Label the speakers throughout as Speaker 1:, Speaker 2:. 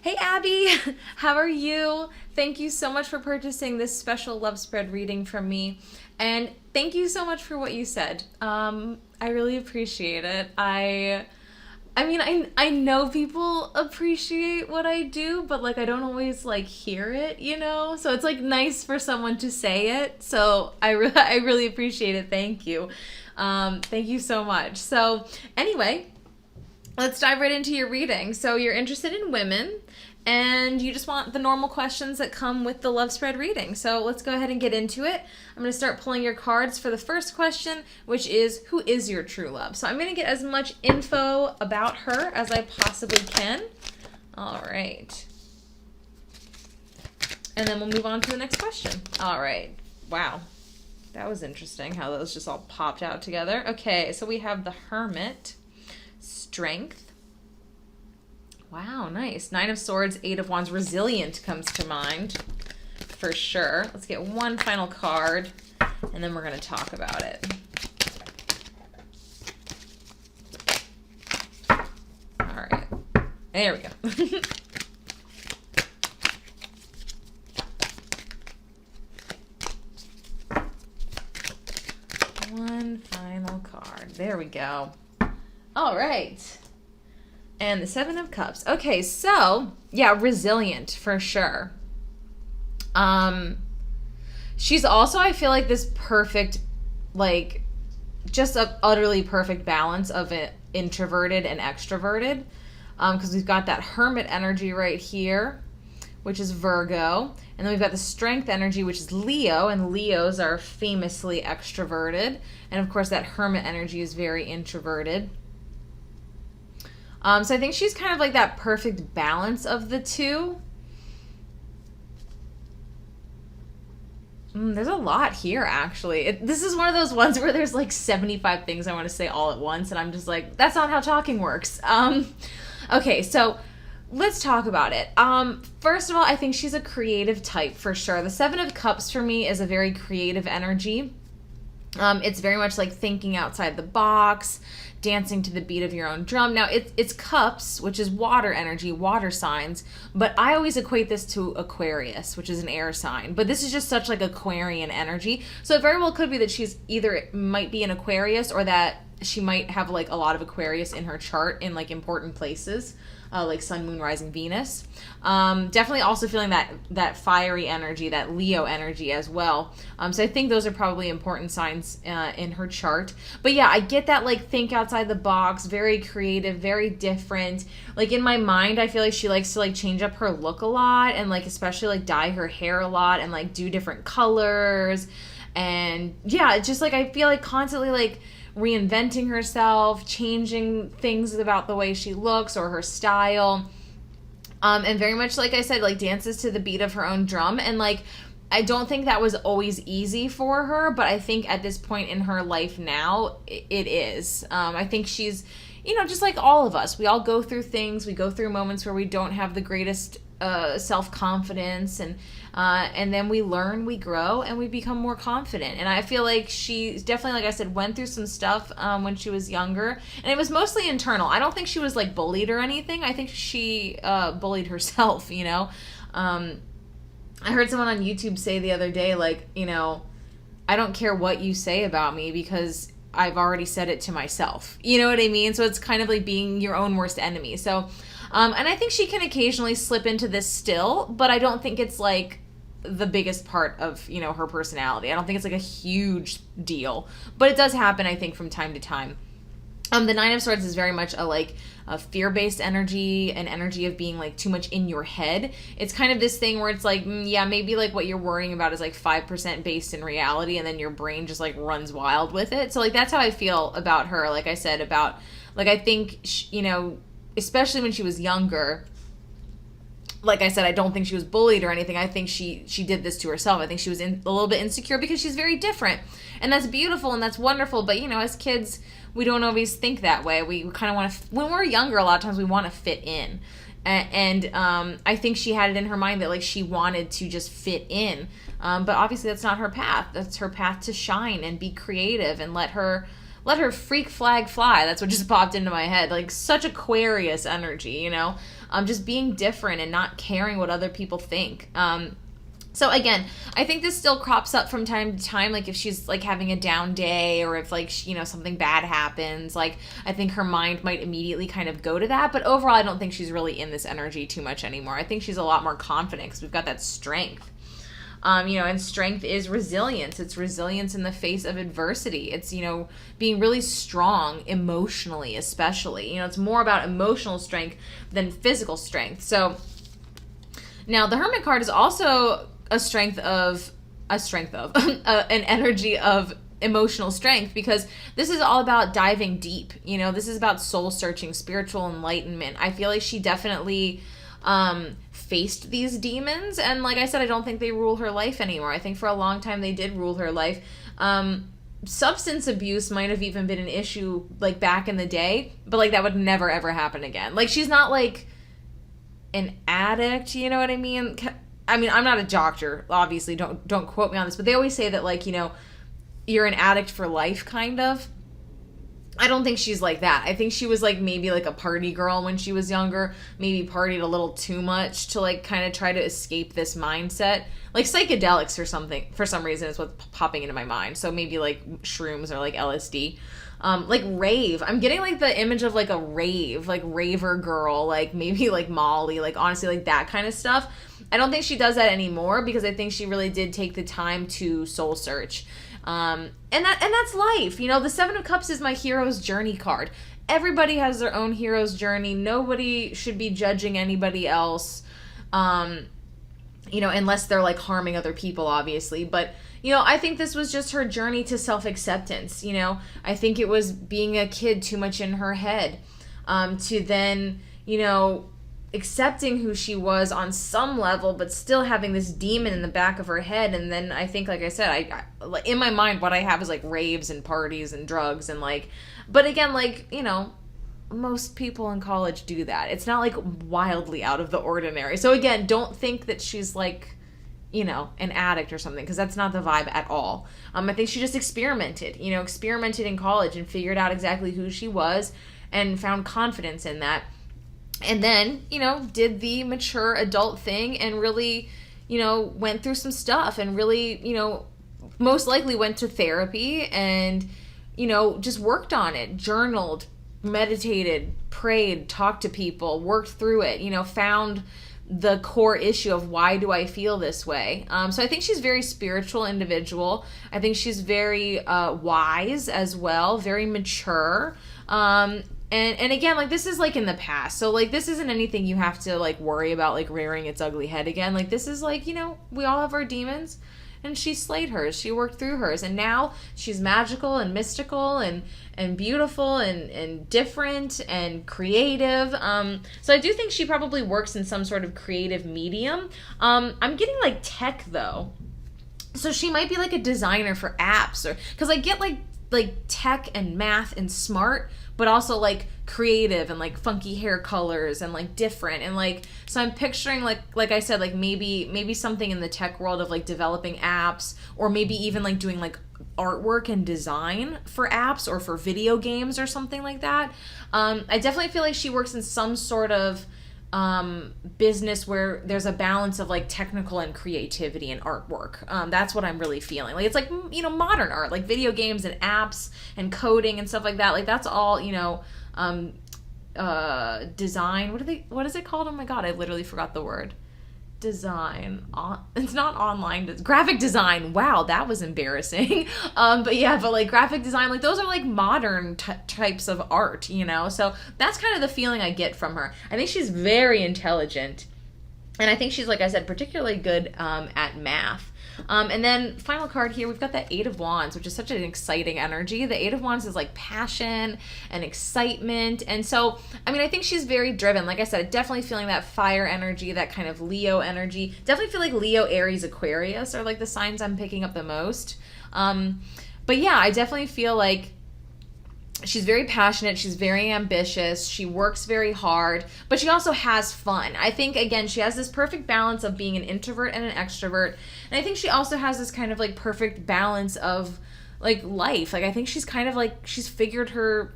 Speaker 1: Hey Abby, how are you? Thank you so much for purchasing this special love spread reading from me. And thank you so much for what you said. I really appreciate it. I know people appreciate what I do, but like I don't always like hear it, you know? So it's like nice for someone to say it. So I really appreciate it. Thank you. Thank you so much. So anyway, let's dive right into your reading. So you're interested in women and you just want the normal questions that come with the love spread reading. So let's go ahead and get into it. I'm going to start pulling your cards for the first question, which is, who is your true love? So I'm going to get as much info about her as I possibly can. All right. And then we'll move on to the next question. All right. Wow. That was interesting how those just all popped out together. Okay, so we have the Hermit, Strength. Wow, nice. Nine of Swords, Eight of Wands. Resilient comes to mind for sure. Let's get one final card, and then we're going to talk about it. All right. There we go. One final card. There we go. All right. And the Seven of Cups. Okay, so, yeah, resilient for sure. She's also, I feel like, this perfect, like, just a utterly perfect balance of it, introverted and extroverted. Because we've got that Hermit energy right here, which is Virgo. And then we've got the Strength energy, which is Leo. And Leos are famously extroverted. And, of course, that Hermit energy is very introverted. So I think she's kind of like that perfect balance of the two. There's a lot here, actually. This is one of those ones where there's like 75 things I want to say all at once, and I'm just like, that's not how talking works. Okay, so let's talk about it. First of all, I think she's a creative type for sure. The Seven of Cups for me is a very creative energy. It's very much like thinking outside the box, dancing to the beat of your own drum. Now, it's cups, which is water energy, water signs, but I always equate this to Aquarius, which is an air sign. But this is just such like Aquarian energy. So it very well could be that she's either might be an Aquarius or that she might have like a lot of Aquarius in her chart in like important places. Like Sun, Moon, Rising, Venus. Definitely also feeling that fiery energy, that Leo energy as well. So I think those are probably important signs in her chart. But yeah, I get that like think outside the box, very creative, very different. Like in my mind, I feel like she likes to like change up her look a lot and like especially like dye her hair a lot and like do different colors. And yeah, it's just like I feel like constantly like reinventing herself, changing things about the way she looks or her style. And very much, like I said, like dances to the beat of her own drum. And like, I don't think that was always easy for her, but I think at this point in her life now, it is. I think she's, just like all of us. We all go through things. We go through moments where we don't have the greatest self-confidence and then we learn, we grow, and we become more confident. And I feel like she definitely, like I said, went through some stuff when she was younger. And it was mostly internal. I don't think she was, like, bullied or anything. I think she bullied herself, I heard someone on YouTube say the other day, like, I don't care what you say about me because I've already said it to myself. You know what I mean? So it's kind of like being your own worst enemy. So, and I think she can occasionally slip into this still, but I don't think it's, like, the biggest part of, her personality. I don't think it's like a huge deal, but it does happen, I think, from time to time. The Nine of Swords is very much a fear-based energy, an energy of being like too much in your head. It's kind of this thing where it's like, yeah, maybe like what you're worrying about is like 5% based in reality, and then your brain just like runs wild with it. So like that's how I feel about her. Like I said, about like I think especially when she was younger. Like I said, I don't think she was bullied or anything. I think she did this to herself. I think she was a little bit insecure because she's very different. And that's beautiful and that's wonderful. But, as kids, we don't always think that way. We kind of want to, when we're younger, a lot of times we want to fit in. And I think she had it in her mind that, like, she wanted to just fit in. But obviously that's not her path. That's her path to shine and be creative and let her freak flag fly. That's what just popped into my head. Like, such Aquarius energy, just being different and not caring what other people think. So again, I think this still crops up from time to time, like if she's like having a down day or if like, something bad happens, like I think her mind might immediately kind of go to that. But overall, I don't think she's really in this energy too much anymore. I think she's a lot more confident because we've got that strength. And strength is resilience. It's resilience in the face of adversity. It's, being really strong emotionally, especially. It's more about emotional strength than physical strength. So now the Hermit card is also an energy of emotional strength, because this is all about diving deep. This is about soul searching, spiritual enlightenment. I feel like she definitely faced these demons, and like I said, I don't think they rule her life anymore. I think for a long time they did rule her life. Substance abuse might have even been an issue like back in the day, but like that would never ever happen again. Like she's not like an addict, you know what I mean? I mean, I'm not a doctor, obviously, don't quote me on this, but they always say that, like, you're an addict for life, kind of. I don't think she's like that. I think she was, like, maybe, like, a party girl when she was younger, maybe partied a little too much to, like, kind of try to escape this mindset. Like, psychedelics or something, for some reason, is what's popping into my mind. So maybe, like, shrooms or, like, LSD. Like rave. I'm getting like the image of like a rave, like raver girl, like maybe like Molly, like honestly like that kind of stuff. I don't think she does that anymore because I think she really did take the time to soul search. And that's life. The Seven of Cups is my hero's journey card. Everybody has their own hero's journey. Nobody should be judging anybody else. Unless they're like harming other people, obviously. But, I think this was just her journey to self-acceptance. I think it was being a kid too much in her head, to then, accepting who she was on some level, but still having this demon in the back of her head. And then I think, like I said, I in my mind, what I have is like raves and parties and drugs and like, but again, like, most people in college do that. It's not like wildly out of the ordinary. So again, don't think that she's like, an addict or something, because that's not the vibe at all. I think she just experimented in college and figured out exactly who she was and found confidence in that. And then, did the mature adult thing and really, went through some stuff and really, most likely went to therapy and, just worked on it, journaled, meditated, prayed, talked to people, worked through it, found the core issue of why do I feel this way. So I think she's a very spiritual individual. I think she's very wise as well, very mature. And again, like this is like in the past. So like this isn't anything you have to like worry about like rearing its ugly head again. Like this is like, we all have our demons. And she slayed hers. She worked through hers. And now she's magical and mystical and beautiful and different and creative. So I do think she probably works in some sort of creative medium. I'm getting like tech though. So she might be like a designer for apps, or because I get like tech and math and smart, but also like creative and like funky hair colors and like different and like, so I'm picturing like I said, like maybe something in the tech world of like developing apps, or maybe even like doing like artwork and design for apps or for video games or something like that. I definitely feel like she works in some sort of business where there's a balance of like technical and creativity and artwork. That's what I'm really feeling. Like it's like, modern art, like video games and apps and coding and stuff like that. Like that's all, design. What is it called? Oh my God, I literally forgot the word. Design. It's not online. Graphic design. Wow, that was embarrassing. But like graphic design, like those are like modern types of art, So that's kind of the feeling I get from her. I think she's very intelligent. And I think she's, like I said, particularly good at math. And then final card here, we've got the Eight of Wands, which is such an exciting energy. The Eight of Wands is like passion and excitement. And so, I think she's very driven. Like I said, definitely feeling that fire energy, that kind of Leo energy. Definitely feel like Leo, Aries, Aquarius are like the signs I'm picking up the most. But yeah, I definitely feel like she's very passionate, she's very ambitious, she works very hard, but she also has fun. I think, again, she has this perfect balance of being an introvert and an extrovert, and I think she also has this kind of, like, perfect balance of, like, life. Like, I think she's kind of, like, she's figured her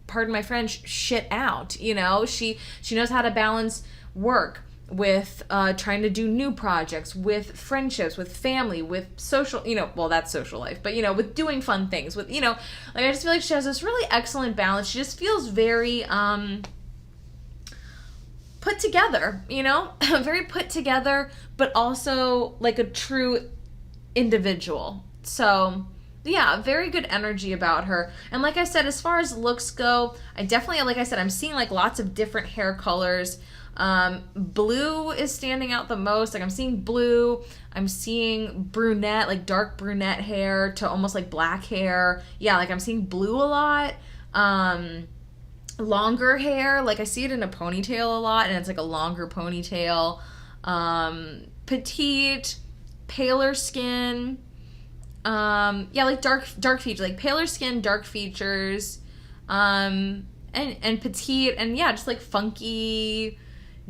Speaker 1: pardon my French, shit out. You know, she knows how to balance work with trying to do new projects, with friendships, with family, with social, you know, well, that's social life, but, you know, with doing fun things, with, you know, like, I just feel like she has this really excellent balance. She just feels very put together, you know, very put together, but also like a true individual. So yeah, very good energy about her. And like I said, as far as looks go, I definitely, like I said, I'm seeing like lots of different hair colors. Blue is standing out the most. Like I'm seeing blue, I'm seeing brunette, like dark brunette hair to almost like black hair. Yeah, like I'm seeing blue a lot. Longer hair, like I see it in a ponytail a lot, and it's like a longer ponytail. Petite, paler skin. Yeah, like dark features, like paler skin, dark features. And petite, and yeah, just like funky,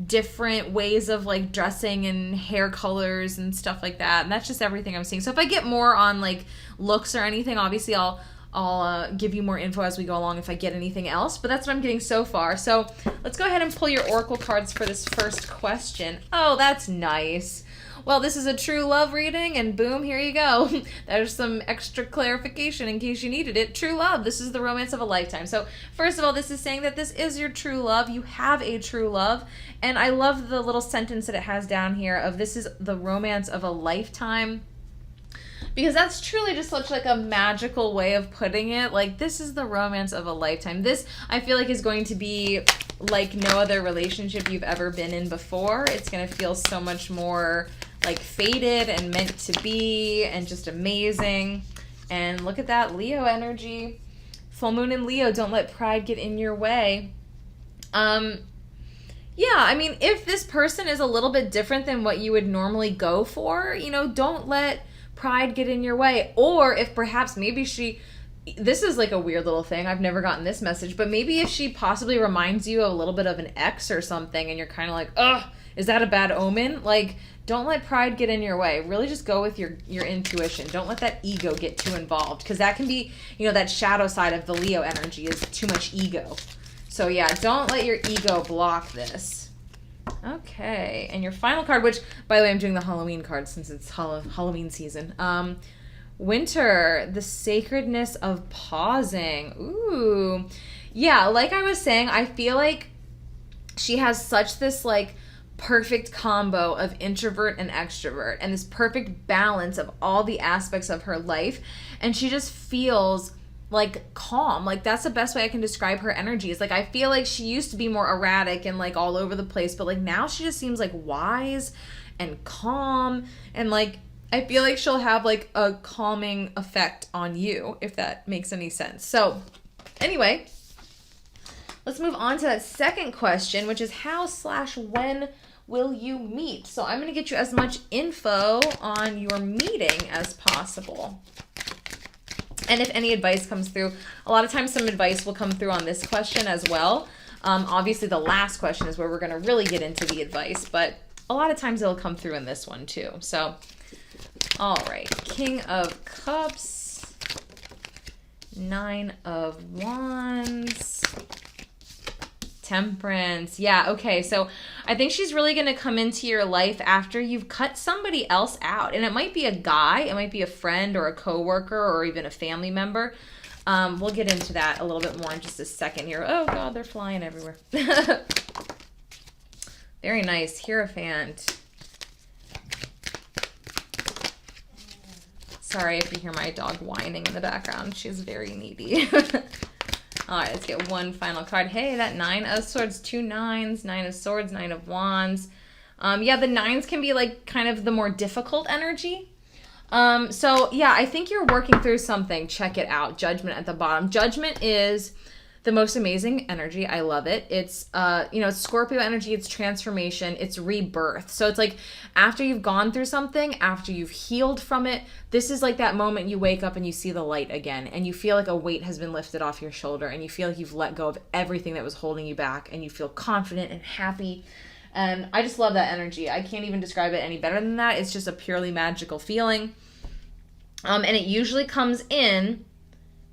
Speaker 1: different ways of like dressing and hair colors and stuff like that. And that's just everything I'm seeing. So if I get more on like looks or anything, obviously I'll give you more info as we go along if I get anything else, but that's what I'm getting so far. So let's go ahead and pull your oracle cards for this first question. Oh, that's nice. Well, this is a true love reading, and boom, here you go. There's some extra clarification in case you needed it. True love. This is the romance of a lifetime. So first of all, this is saying that this is your true love. You have a true love. And I love the little sentence that it has down here of this is the romance of a lifetime. Because that's truly just such like a magical way of putting it. Like, this is the romance of a lifetime. This, I feel like, is going to be like no other relationship you've ever been in before. It's going to feel so much more like fated and meant to be and just amazing. And look at that Leo energy. Full moon in Leo, don't let pride get in your way. Yeah, I mean, if this person is a little bit different than what you would normally go for, you know, don't let pride get in your way. Or if perhaps maybe this is like a weird little thing, I've never gotten this message, but maybe if she possibly reminds you a little bit of an ex or something and you're kind of like, ugh, is that a bad omen? Like, don't let pride get in your way. Really just go with your intuition. Don't let that ego get too involved, because that can be, you know, that shadow side of the Leo energy is too much ego. So yeah, don't let your ego block this. Okay, and your final card, which, by the way, I'm doing the Halloween card since it's Halloween season. Winter, the sacredness of pausing. Ooh. Yeah, like I was saying, I feel like she has such this, like, perfect combo of introvert and extrovert, and this perfect balance of all the aspects of her life, and she just feels like calm. Like, that's the best way I can describe her energy. Is like, I feel like she used to be more erratic and like all over the place, but like now she just seems like wise and calm, and like I feel like she'll have like a calming effect on you, if that makes any sense. So anyway, let's move on to that second question, which is how/when will you meet? So I'm going to get you as much info on your meeting as possible. And if any advice comes through, a lot of times some advice will come through on this question as well. Obviously, the last question is where we're going to really get into the advice, but a lot of times it'll come through in this one too. So, all right, King of Cups, Nine of Wands, Temperance. Yeah, okay, so I think she's really going to come into your life after you've cut somebody else out. And it might be a guy, it might be a friend or a coworker or even a family member. We'll get into that a little bit more in just a second here. Oh, God, they're flying everywhere. Very nice. Hierophant. Sorry if you hear my dog whining in the background. She's very needy. All right, let's get one final card. Hey, that Nine of Swords, 2 nines, Nine of Swords, Nine of Wands. Yeah, the nines can be like kind of the more difficult energy. So yeah, I think you're working through something. Check it out. Judgment at the bottom. Judgment is the most amazing energy. I love it. It's, it's Scorpio energy. It's transformation. It's rebirth. So it's like after you've gone through something, after you've healed from it, this is like that moment you wake up and you see the light again, and you feel like a weight has been lifted off your shoulder, and you feel like you've let go of everything that was holding you back, and you feel confident and happy. And I just love that energy. I can't even describe it any better than that. It's just a purely magical feeling. And it usually comes in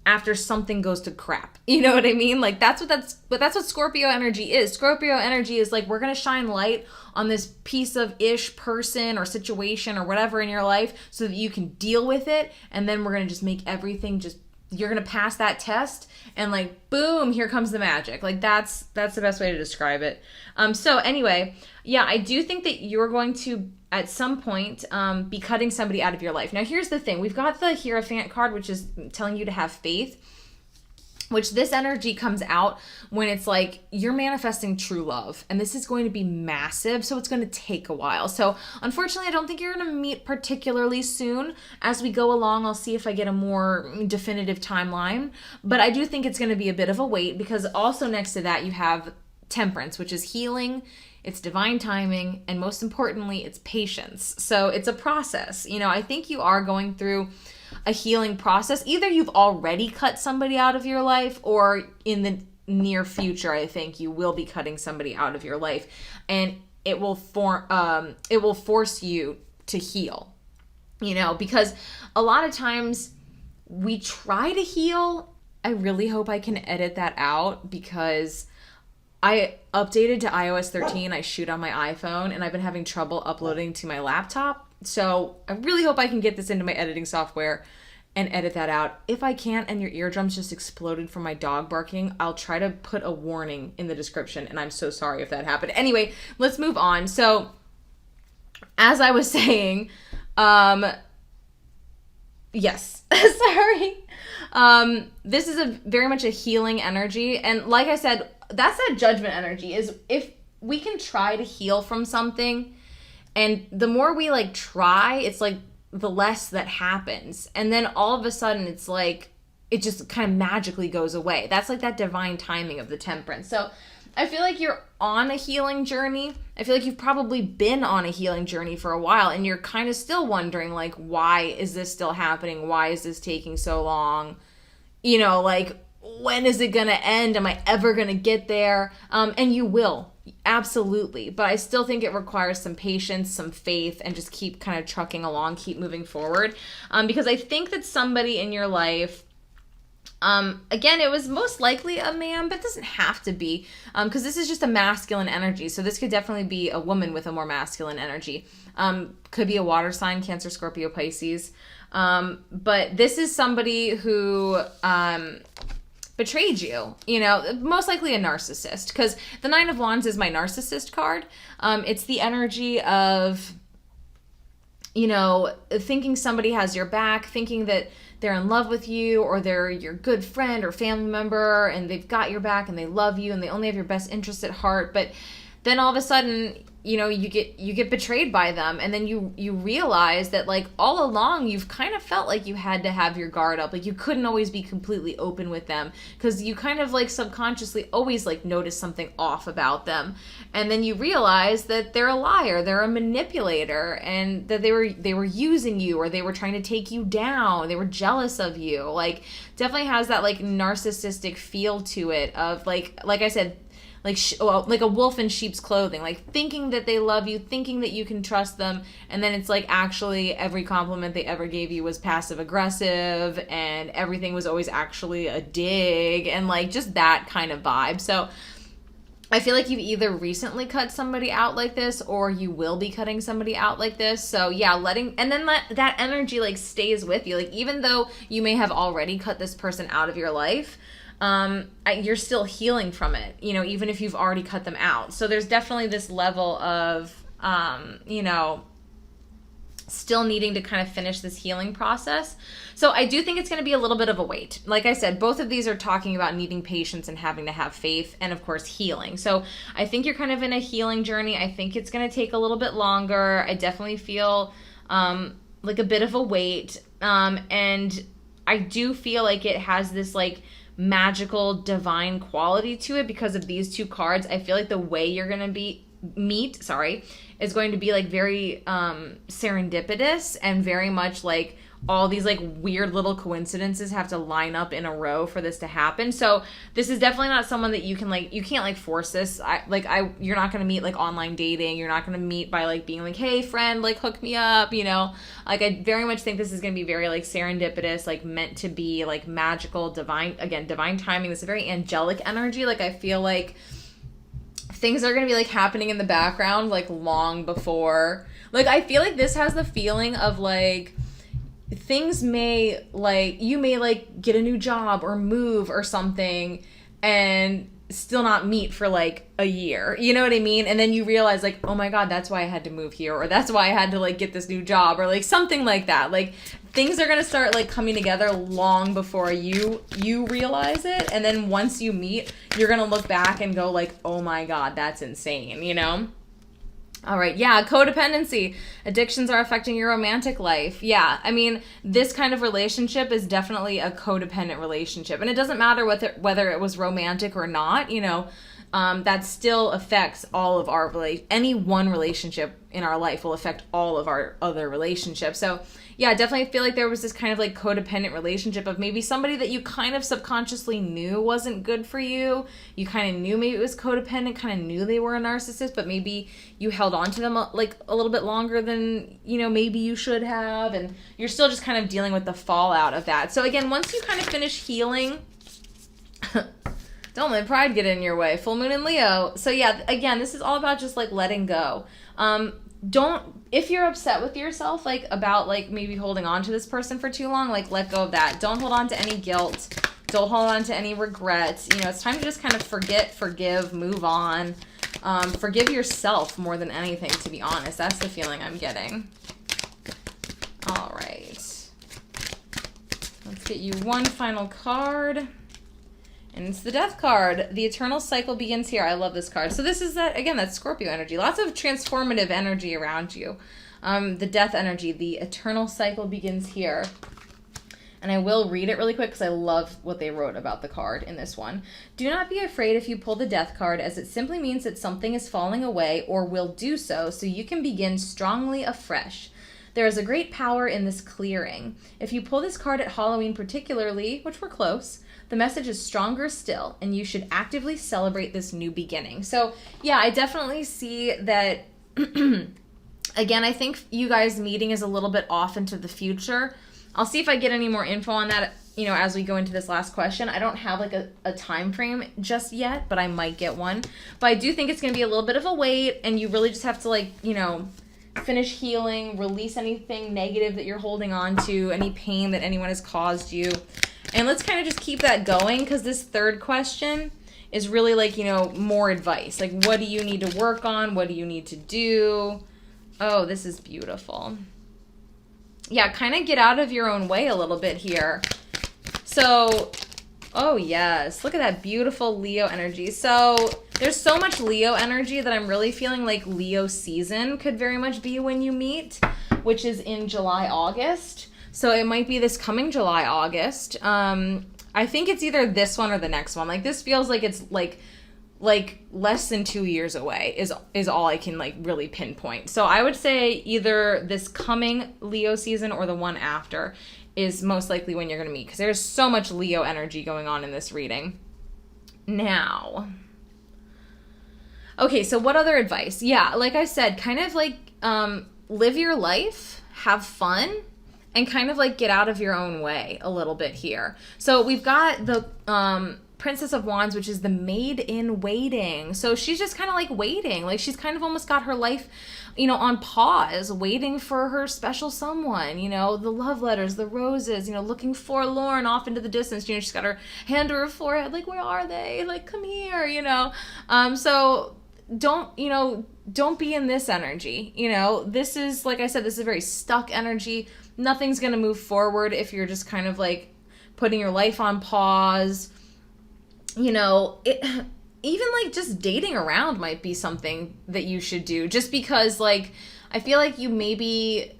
Speaker 1: after something goes to crap. You know what I mean? Like that's what Scorpio energy is. Scorpio energy is like, we're going to shine light on this piece of ish person or situation or whatever in your life so that you can deal with it. And then we're going to just make everything you're going to pass that test and like, boom, here comes the magic. Like that's the best way to describe it. So anyway, yeah, I do think that you're going to, at some point, be cutting somebody out of your life. Now, here's the thing. We've got the Hierophant card, which is telling you to have faith, which this energy comes out when it's like you're manifesting true love. And this is going to be massive, so it's going to take a while. So unfortunately, I don't think you're going to meet particularly soon. As we go along, I'll see if I get a more definitive timeline. But I do think it's going to be a bit of a wait, because also next to that, you have Temperance, which is healing. It's divine timing, and most importantly, it's patience. So it's a process. You know, I think you are going through a healing process. Either you've already cut somebody out of your life, or in the near future, I think you will be cutting somebody out of your life, and it will force you to heal. You know, because a lot of times we try to heal. I really hope I can edit that out, because I updated to iOS 13. I shoot on my iPhone, and I've been having trouble uploading to my laptop. So I really hope I can get this into my editing software and edit that out. If I can't, and your eardrums just exploded from my dog barking, I'll try to put a warning in the description, and I'm so sorry if that happened. Anyway, let's move on. So as I was saying, yes, sorry. This is very much a healing energy. And like I said, that's that judgment energy, is if we can try to heal from something, and the more we like try, it's like the less that happens. And then all of a sudden it's like, it just kind of magically goes away. That's like that divine timing of the Temperance. So I feel like you're on a healing journey. I feel like you've probably been on a healing journey for a while, and you're kind of still wondering, like, why is this still happening? Why is this taking so long? You know, like, when is it going to end? Am I ever going to get there? And you will, absolutely. But I still think it requires some patience, some faith, and just keep kind of trucking along, keep moving forward. Because I think that somebody in your life, again, it was most likely a man, but it doesn't have to be, because this is just a masculine energy. So this could definitely be a woman with a more masculine energy. Could be a water sign, Cancer, Scorpio, Pisces. But this is somebody who betrayed you, you know, most likely a narcissist, because the Nine of Wands is my narcissist card. It's the energy of, you know, thinking somebody has your back, thinking that they're in love with you, or they're your good friend or family member, and they've got your back and they love you and they only have your best interest at heart. But then all of a sudden, you know, you get betrayed by them, and then you realize that, like, all along you've kind of felt like you had to have your guard up, like you couldn't always be completely open with them, because you kind of like subconsciously always like notice something off about them, and then you realize that they're a liar, they're a manipulator, and that they were using you, or they were trying to take you down, they were jealous of you. Like, definitely has that like narcissistic feel to it, of like I said, like a wolf in sheep's clothing, like thinking that they love you, thinking that you can trust them, and then it's like actually every compliment they ever gave you was passive aggressive, and everything was always actually a dig, and like just that kind of vibe. So I feel like you've either recently cut somebody out like this, or you will be cutting somebody out like this. So yeah, and then that energy like stays with you. Like, even though you may have already cut this person out of your life, you're still healing from it, you know, even if you've already cut them out. So there's definitely this level of, you know, still needing to kind of finish this healing process. So I do think it's going to be a little bit of a wait. Like I said, both of these are talking about needing patience and having to have faith, and of course healing. So I think you're kind of in a healing journey. I think it's going to take a little bit longer. I definitely feel like a bit of a wait. And I do feel like it has this like magical divine quality to it because of these two cards. I feel like the way you're going to is going to be like very serendipitous, and very much like all these like weird little coincidences have to line up in a row for this to happen. So this is definitely not someone that you can like, you can't like force this. You're not going to meet like online dating. You're not going to meet by like being like, hey friend, like hook me up, you know? Like I very much think this is going to be very like serendipitous, like meant to be, like magical, divine timing. This is a very angelic energy. Like I feel like things are going to be like happening in the background like long before. Like I feel like this has the feeling of like things may like, you may like get a new job or move or something and still not meet for like a year, you know what I mean? And then you realize like, oh my God, that's why I had to move here, or that's why I had to like get this new job, or like something like that. Like things are gonna start like coming together long before you realize it, and then once you meet, you're gonna look back and go like, oh my God, that's insane, you know? All right, yeah, codependency. Addictions are affecting your romantic life. Yeah, I mean, this kind of relationship is definitely a codependent relationship. And it doesn't matter whether it was romantic or not, you know, that still affects all of our, any one relationship in our life will affect all of our other relationships. So yeah, I definitely feel like there was this kind of like codependent relationship of maybe somebody that you kind of subconsciously knew wasn't good for you. You kind of knew maybe it was codependent, kind of knew they were a narcissist, but maybe you held on to them like a little bit longer than, you know, maybe you should have. And you're still just kind of dealing with the fallout of that. So again, once you kind of finish healing, don't let pride get in your way. Full moon in Leo. So yeah, again, this is all about just like letting go. If you're upset with yourself, like about like maybe holding on to this person for too long, like let go of that. Don't hold on to any guilt. Don't hold on to any regrets. You know, it's time to just kind of forget, forgive, move on. Forgive yourself more than anything, to be honest. That's the feeling I'm getting. All right. Let's get you one final card. And it's the Death card. The eternal cycle begins here. I love this card. So this is that, again, that's Scorpio energy. Lots of transformative energy around you. The Death energy, the eternal cycle begins here. And I will read it really quick because I love what they wrote about the card in this one. Do not be afraid if you pull the Death card, as it simply means that something is falling away or will do so you can begin strongly afresh. There is a great power in this clearing. If you pull this card at Halloween particularly, which we're close, the message is stronger still, and you should actively celebrate this new beginning. So, yeah, I definitely see that, again, I think you guys meeting is a little bit off into the future. I'll see if I get any more info on that, you know, as we go into this last question. I don't have, like, a time frame just yet, but I might get one. But I do think it's going to be a little bit of a wait, and you really just have to, like, you know, finish healing, release anything negative that you're holding on to, any pain that anyone has caused you. And let's kind of just keep that going, because this third question is really like, you know, more advice. Like, what do you need to work on? What do you need to do? Oh, this is beautiful. Yeah, kind of get out of your own way a little bit here. So, oh yes, look at that beautiful Leo energy. So there's so much Leo energy that I'm really feeling like Leo season could very much be when you meet, which is in July, August. So it might be this coming July, August. I think it's either this one or the next one. Like, this feels like it's like less than 2 years away is all I can like really pinpoint. So I would say either this coming Leo season or the one after is most likely when you're going to meet, because there's so much Leo energy going on in this reading. Now, okay, so what other advice? Yeah, like I said, kind of like live your life, have fun, and kind of like get out of your own way a little bit here. So we've got the Princess of Wands, which is the maid in waiting. So she's just kind of like waiting. Like, she's kind of almost got her life, you know, on pause, waiting for her special someone, you know, the love letters, the roses, you know, looking forlorn off into the distance. You know, she's got her hand to her forehead, like, where are they? Like, come here, you know. So don't be in this energy. You know, this is, like I said, this is a very stuck energy. Nothing's going to move forward if you're just kind of like putting your life on pause. You know, even like just dating around might be something that you should do, just because like I feel like you maybe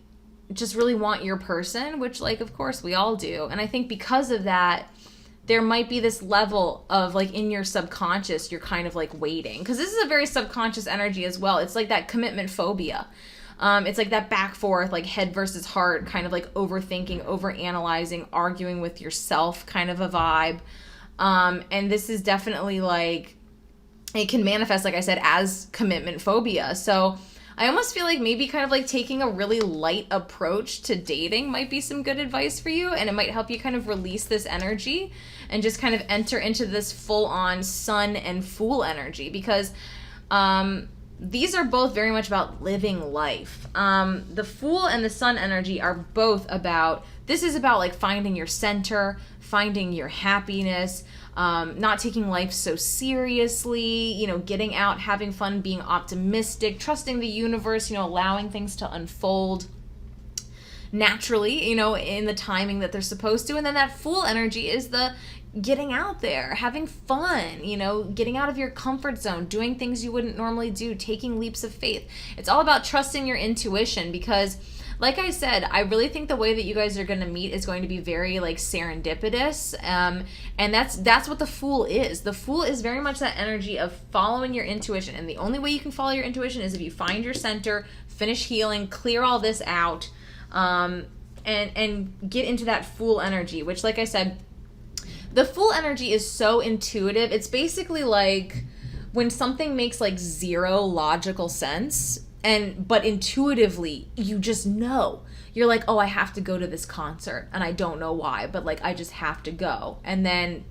Speaker 1: just really want your person, which like of course we all do. And I think because of that, there might be this level of like in your subconscious, you're kind of like waiting, because this is a very subconscious energy as well. It's like that commitment phobia. It's like that back forth, like head versus heart, kind of like overthinking, overanalyzing, arguing with yourself kind of a vibe. And this is definitely like, it can manifest, like I said, as commitment phobia. So I almost feel like maybe kind of like taking a really light approach to dating might be some good advice for you, and it might help you kind of release this energy and just kind of enter into this full-on sun and fool energy, because these are both very much about living life. The fool and the sun energy are both about, this is about like finding your center, finding your happiness, not taking life so seriously, you know, getting out, having fun, being optimistic, trusting the universe, you know, allowing things to unfold naturally, you know, in the timing that they're supposed to. And then that fool energy is the getting out there, having fun, you know, getting out of your comfort zone, doing things you wouldn't normally do, taking leaps of faith. It's all about trusting your intuition, because like I said, I really think the way that you guys are going to meet is going to be very like serendipitous. And that's what the fool is. The fool is very much that energy of following your intuition. And the only way you can follow your intuition is if you find your center, finish healing, clear all this out, and get into that fool energy, which, like I said, the fool energy is so intuitive. It's basically like when something makes like zero logical sense, but intuitively you just know. You're like, oh, I have to go to this concert, and I don't know why, but like I just have to go. And then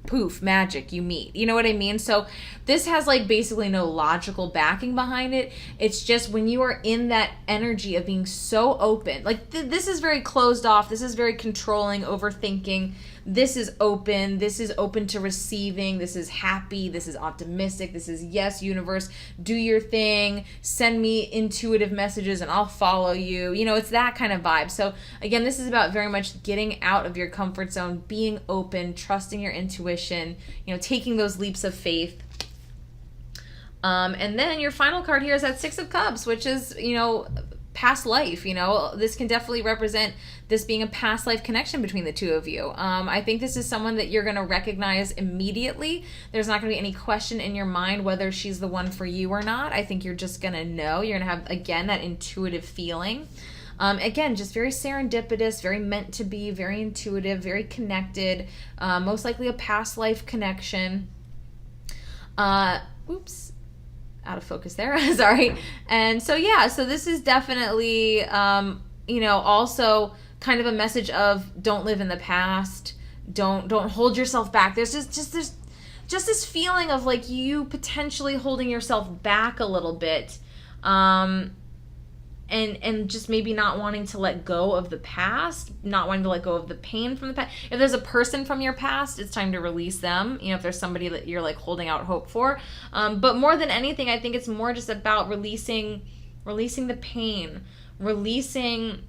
Speaker 1: poof, magic, you meet. You know what I mean? So this has like basically no logical backing behind it. It's just when you are in that energy of being so open, like this is very closed off, this is very controlling, overthinking. This is open to receiving, this is happy, this is optimistic, this is yes, universe, do your thing, send me intuitive messages and I'll follow you. You know, it's that kind of vibe. So again, this is about very much getting out of your comfort zone, being open, trusting your intuition, you know, taking those leaps of faith. And then your final card here is that Six of Cups, which is, you know, past life. You know, this can definitely represent this being a past life connection between the two of you. I think this is someone that you're going to recognize immediately. There's not going to be any question in your mind whether she's the one for you or not. I think you're just going to know. You're going to have, again, that intuitive feeling. Again, just very serendipitous, very meant to be, very intuitive, very connected, most likely a past life connection. Oops. Out of focus there. Sorry. And so, yeah, so this is definitely, you know, also kind of a message of don't live in the past. Don't hold yourself back. There's just this feeling of like you potentially holding yourself back a little bit. And just maybe not wanting to let go of the past, not wanting to let go of the pain from the past. If there's a person from your past, it's time to release them. You know, if there's somebody that you're like holding out hope for. But more than anything, I think it's more just about releasing the pain, releasing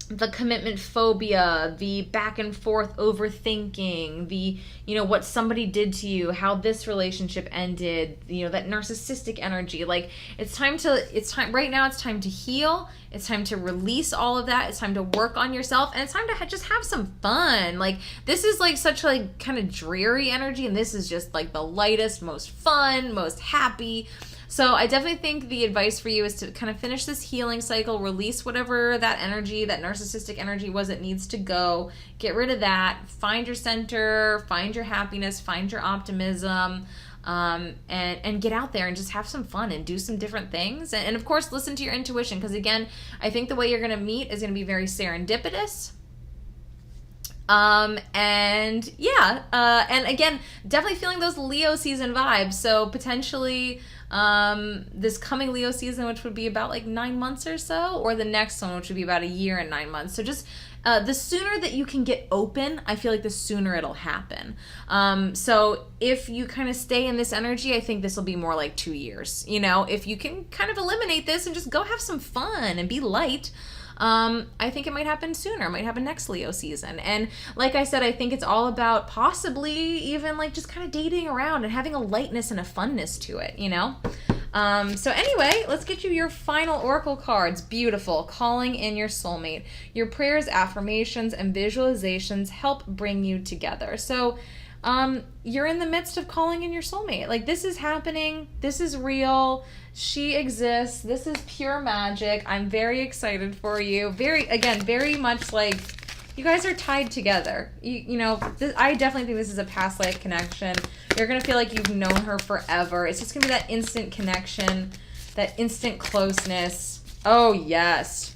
Speaker 1: the commitment phobia, the back and forth overthinking, the, you know, what somebody did to you, how this relationship ended, you know, that narcissistic energy. Like it's time right now, it's time to heal. It's time to release all of that. It's time to work on yourself, and it's time to just have some fun. Like this is like such like kind of dreary energy, and this is just like the lightest, most fun, most happy. So I definitely think the advice for you is to kind of finish this healing cycle, release whatever that energy, that narcissistic energy was that needs to go, get rid of that, find your center, find your happiness, find your optimism, and get out there and just have some fun and do some different things. And of course, listen to your intuition, because again, I think the way you're going to meet is going to be very serendipitous. And yeah, and again, definitely feeling those Leo season vibes. So potentially, this coming Leo season, which would be about like 9 months or so, or the next one, which would be about a year and 9 months. So just, the sooner that you can get open, I feel like the sooner it'll happen. So if you kind of stay in this energy, I think this will be more like 2 years. You know, if you can kind of eliminate this and just go have some fun and be light, I think it might happen sooner. It might happen next Leo season. And like I said, I think it's all about possibly even like just kind of dating around and having a lightness and a funness to it, you know? So anyway, let's get you your final oracle cards. Beautiful. Calling in your soulmate. Your prayers, affirmations, and visualizations help bring you together. So you're in the midst of calling in your soulmate. Like, this is happening. This is real. She exists. This is pure magic. I'm very excited for you. Very much like you guys are tied together. I definitely think this is a past life connection. You're going to feel like you've known her forever. It's just going to be that instant connection, that instant closeness. Oh, yes.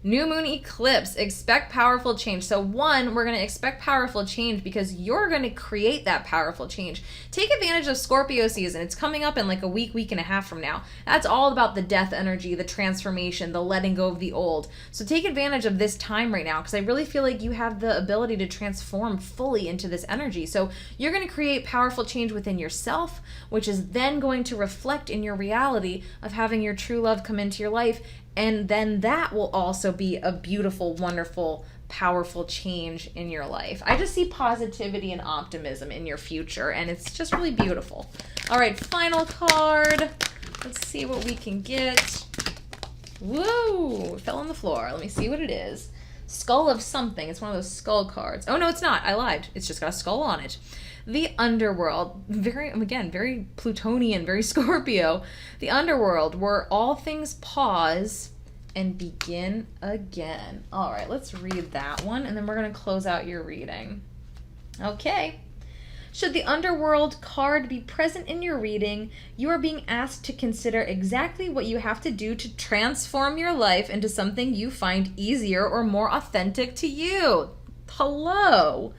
Speaker 1: New moon eclipse. Expect powerful change. So one, we're going to expect powerful change because you're going to create that powerful change. Take advantage of Scorpio season. It's coming up in like a week and a half from now. That's all about the death energy, the transformation, the letting go of the old. So take advantage of this time right now because I really feel like you have the ability to transform fully into this energy. So you're going to create powerful change within yourself, which is then going to reflect in your reality of having your true love come into your life. And then that will also be a beautiful, wonderful, powerful change in your life. I just see positivity and optimism in your future, and it's just really beautiful. All right, final card. Let's see what we can get. Whoa, it fell on the floor. Let me see what it is. Skull of something. It's one of those skull cards. Oh, no, it's not. I lied. It's just got a skull on it. The underworld, very Plutonian, very Scorpio. The underworld, where all things pause and begin again. All right, let's read that one, and then we're going to close out your reading. Okay. Should the underworld card be present in your reading, you are being asked to consider exactly what you have to do to transform your life into something you find easier or more authentic to you. Hello.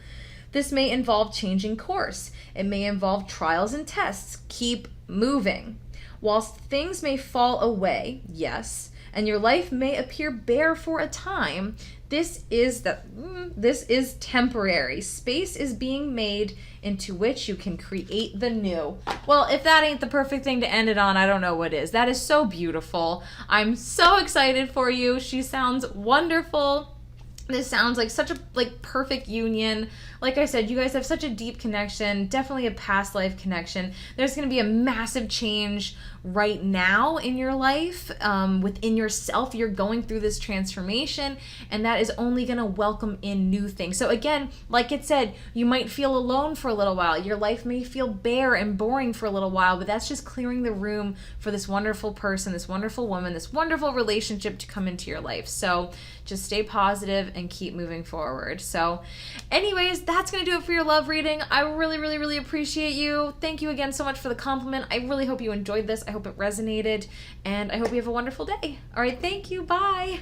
Speaker 1: This may involve changing course. It may involve trials and tests. Keep moving. Whilst things may fall away, yes, and your life may appear bare for a time, this is temporary. Space is being made into which you can create the new. Well, if that ain't the perfect thing to end it on, I don't know what is. That is so beautiful. I'm so excited for you. She sounds wonderful. This sounds like such a perfect union. Like I said, you guys have such a deep connection, definitely a past life connection. There's going to be a massive change right now in your life, within yourself. You're going through this transformation, and that is only going to welcome in new things. So again, like it said, you might feel alone for a little while. Your life may feel bare and boring for a little while, but that's just clearing the room for this wonderful person, this wonderful woman, this wonderful relationship to come into your life. So just stay positive and keep moving forward. So anyways, that's going to do it for your love reading. I really, really, really appreciate you. Thank you again so much for the compliment. I really hope you enjoyed this. I hope it resonated, and I hope you have a wonderful day. All right, thank you. Bye.